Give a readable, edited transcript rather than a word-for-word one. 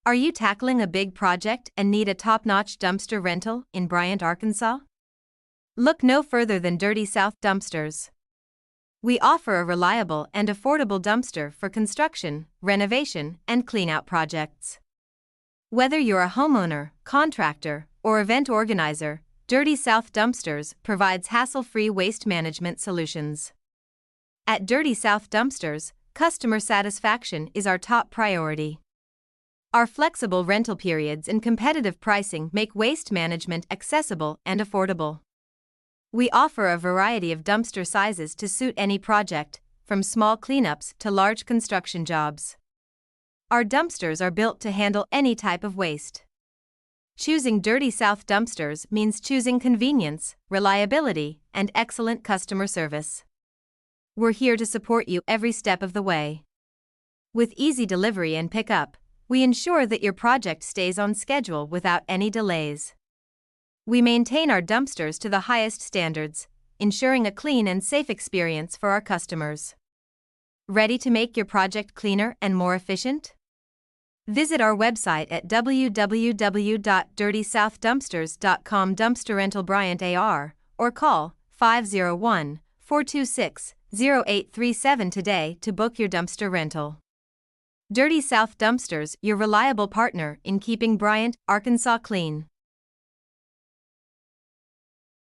Are you tackling a big project and need a top-notch dumpster rental in Bryant, Arkansas? Look no further than Dirty South Dumpsters. We offer a reliable and affordable dumpster for construction, renovation, and cleanout projects. Whether you're a homeowner, contractor, or event organizer, Dirty South Dumpsters provides hassle-free waste management solutions. At Dirty South Dumpsters, customer satisfaction is our top priority. Our flexible rental periods and competitive pricing make waste management accessible and affordable. We offer a variety of dumpster sizes to suit any project, from small cleanups to large construction jobs. Our dumpsters are built to handle any type of waste. Choosing Dirty South Dumpsters means choosing convenience, reliability, and excellent customer service. We're here to support you every step of the way. With easy delivery and pickup, we ensure that your project stays on schedule without any delays. We maintain our dumpsters to the highest standards, ensuring a clean and safe experience for our customers. Ready to make your project cleaner and more efficient? Visit our website at www.dirtysouthdumpsters.com Dumpster Rental Bryant AR, or call 501-426-0837 today to book your dumpster rental. Dirty South Dumpsters, your reliable partner in keeping Bryant, Arkansas clean.